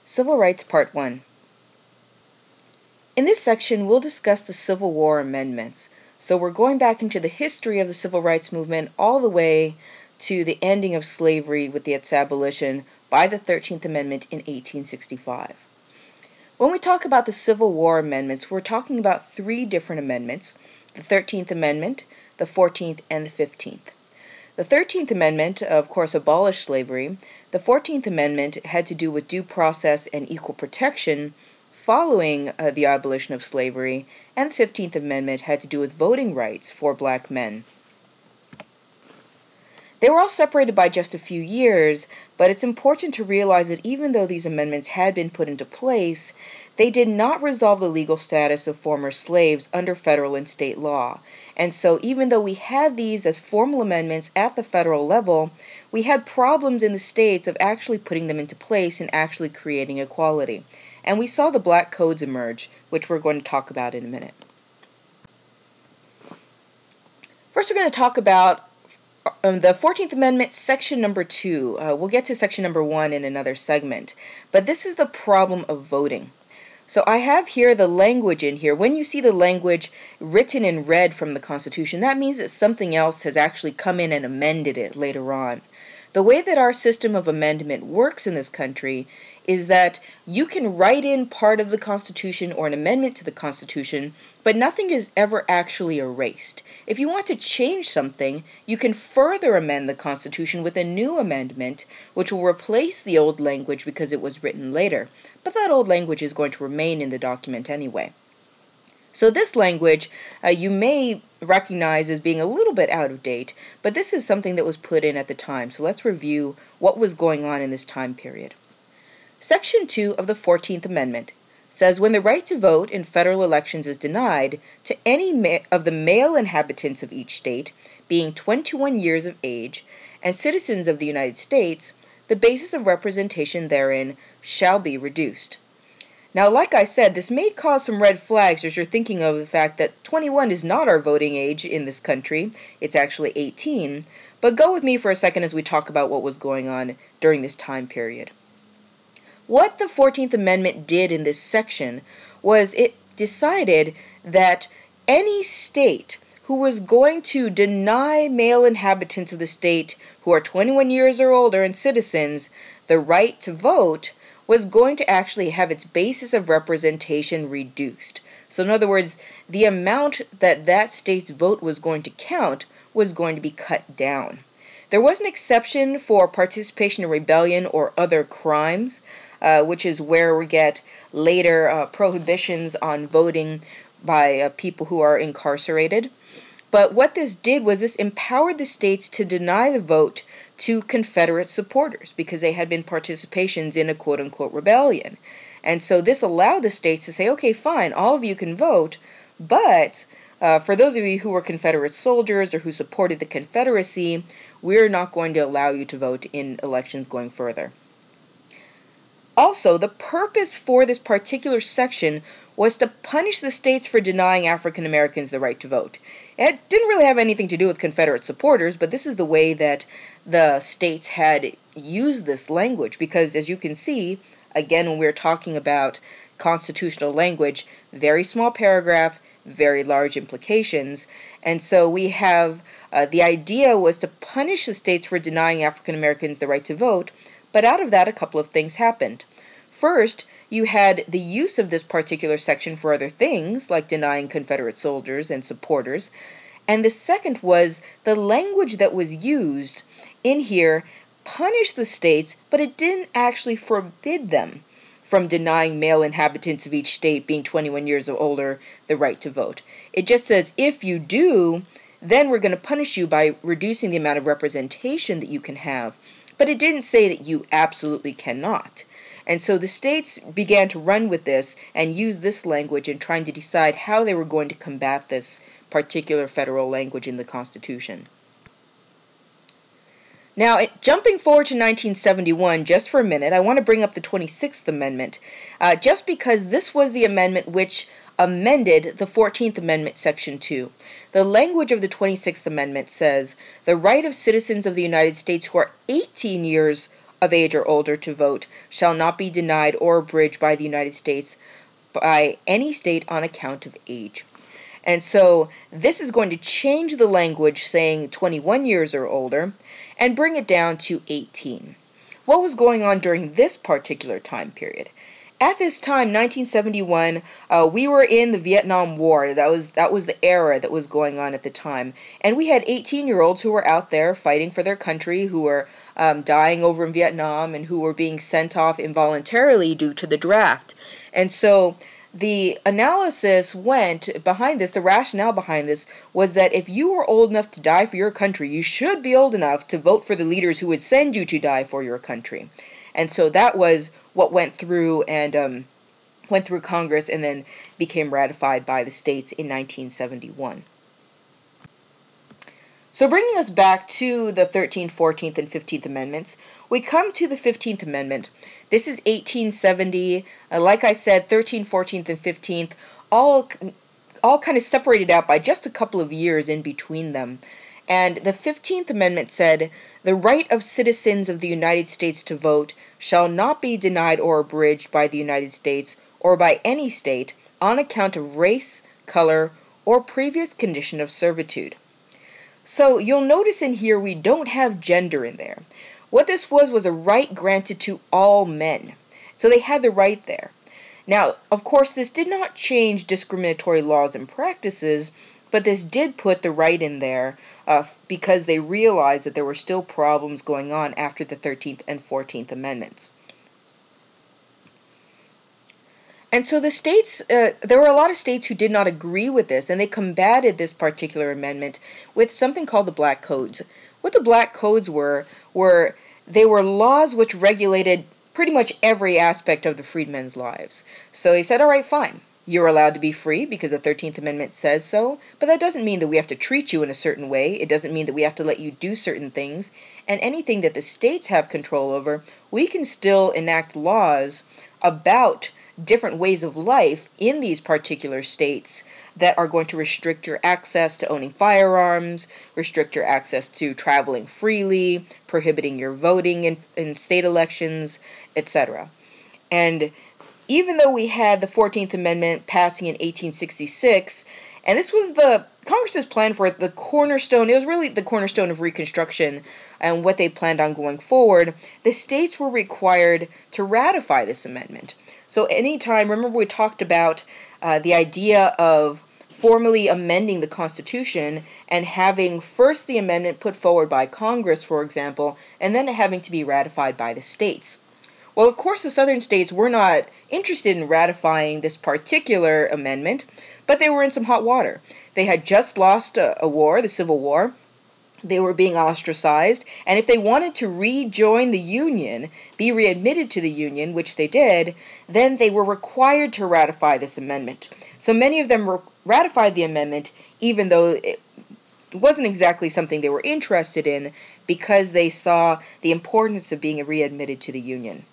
Civil Rights Part 1. In this section, we'll discuss the Civil War amendments. So we're going back into the history of the Civil Rights Movement all the way to the ending of slavery with its abolition by the 13th Amendment in 1865. When we talk about the Civil War amendments, we're talking about three different amendments: the 13th Amendment, the 14th, and the 15th. The 13th Amendment, of course, abolished slavery. The 14th Amendment had to do with due process and equal protection following the abolition of slavery, and the 15th Amendment had to do with voting rights for black men. They were all separated by just a few years, but it's important to realize that even though these amendments had been put into place, they did not resolve the legal status of former slaves under federal and state law. And so even though we had these as formal amendments at the federal level, we had problems in the states of actually putting them into place and actually creating equality. And we saw the black codes emerge, which we're going to talk about in a minute. First, we're going to talk about the 14th Amendment, section number 2. We'll get to section number 1 in another segment. But this is the problem of voting. So I have here the language in here. When you see the language written in red from the Constitution, that means that something else has actually come in and amended it later on. The way that our system of amendment works in this country is that you can write in part of the Constitution or an amendment to the Constitution, but nothing is ever actually erased. If you want to change something, you can further amend the Constitution with a new amendment, which will replace the old language because it was written later. But that old language is going to remain in the document anyway. So this language you may recognize as being a little bit out of date, but this is something that was put in at the time. So let's review what was going on in this time period. Section 2 of the 14th Amendment says when the right to vote in federal elections is denied to any of the male inhabitants of each state, being 21 years of age, and citizens of the United States, the basis of representation therein shall be reduced. Now, like I said, this may cause some red flags as you're thinking of the fact that 21 is not our voting age in this country. It's actually 18. But go with me for a second as we talk about what was going on during this time period. What the 14th Amendment did in this section was it decided that any state who was going to deny male inhabitants of the state who are 21 years or older and citizens the right to vote was going to actually have its basis of representation reduced. So in other words, the amount that that state's vote was going to count was going to be cut down. There was an exception for participation in rebellion or other crimes, which is where we get later prohibitions on voting by people who are incarcerated. But what this did was this empowered the states to deny the vote to Confederate supporters because they had been participations in a quote-unquote rebellion. And so this allowed the states to say, okay, fine, all of you can vote, but for those of you who were Confederate soldiers or who supported the Confederacy, we're not going to allow you to vote in elections going further. Also, the purpose for this particular section was to punish the states for denying African Americans the right to vote. It didn't really have anything to do with Confederate supporters, but this is the way that the states had used this language, because as you can see, again, when we're talking about constitutional language, very small paragraph, very large implications, and so we have the idea was to punish the states for denying African Americans the right to vote, but out of that a couple of things happened. First, you had the use of this particular section for other things, like denying Confederate soldiers and supporters. And the second was the language that was used in here punished the states, but it didn't actually forbid them from denying male inhabitants of each state being 21 years or older the right to vote. It just says, if you do, then we're going to punish you by reducing the amount of representation that you can have. But it didn't say that you absolutely cannot. And so the states began to run with this and use this language in trying to decide how they were going to combat this particular federal language in the Constitution. Now, jumping forward to 1971, just for a minute, I want to bring up the 26th Amendment, just because this was the amendment which amended the 14th Amendment, Section 2. The language of the 26th Amendment says, the right of citizens of the United States who are 18 years of age or older to vote shall not be denied or abridged by the United States by any state on account of age. And so this is going to change the language saying 21 years or older and bring it down to 18. What was going on during this particular time period? At this time, 1971, we were in the Vietnam War. That was the era that was going on at the time. And we had 18-year-olds who were out there fighting for their country, who were dying over in Vietnam, and who were being sent off involuntarily due to the draft. And so the analysis went behind this, the rationale behind this, was that if you were old enough to die for your country, you should be old enough to vote for the leaders who would send you to die for your country. And so that was what went through and went through Congress and then became ratified by the states in 1971. So bringing us back to the 13th, 14th, and 15th Amendments, we come to the 15th Amendment. This is 1870. Like I said, 13th, 14th, and 15th, all kind of separated out by just a couple of years in between them. And the 15th Amendment said, "The right of citizens of the United States to vote shall not be denied or abridged by the United States or by any state on account of race, color, or previous condition of servitude." So you'll notice in here we don't have gender in there. What this was a right granted to all men. So they had the right there. Now, of course, this did not change discriminatory laws and practices, but this did put the right in there because they realized that there were still problems going on after the 13th and 14th Amendments. And so the states, there were a lot of states who did not agree with this, and they combated this particular amendment with something called the Black Codes. What the Black Codes were they were laws which regulated pretty much every aspect of the freedmen's lives. So they said, all right, fine. You're allowed to be free because the 13th Amendment says so, but that doesn't mean that we have to treat you in a certain way. It doesn't mean that we have to let you do certain things. And anything that the states have control over, we can still enact laws about different ways of life in these particular states that are going to restrict your access to owning firearms, restrict your access to traveling freely, prohibiting your voting in state elections, etc. And even though we had the 14th Amendment passing in 1866, and this was the Congress's plan for the cornerstone, it was really the cornerstone of Reconstruction and what they planned on going forward, the states were required to ratify this amendment. So anytime, remember we talked about the idea of formally amending the Constitution and having first the amendment put forward by Congress, for example, and then having to be ratified by the states. Well, of course, the southern states were not interested in ratifying this particular amendment, but they were in some hot water. They had just lost a war, the Civil War. They were being ostracized, and if they wanted to rejoin the Union, be readmitted to the Union, which they did, then they were required to ratify this amendment. So many of them ratified the amendment, even though it wasn't exactly something they were interested in, because they saw the importance of being readmitted to the Union.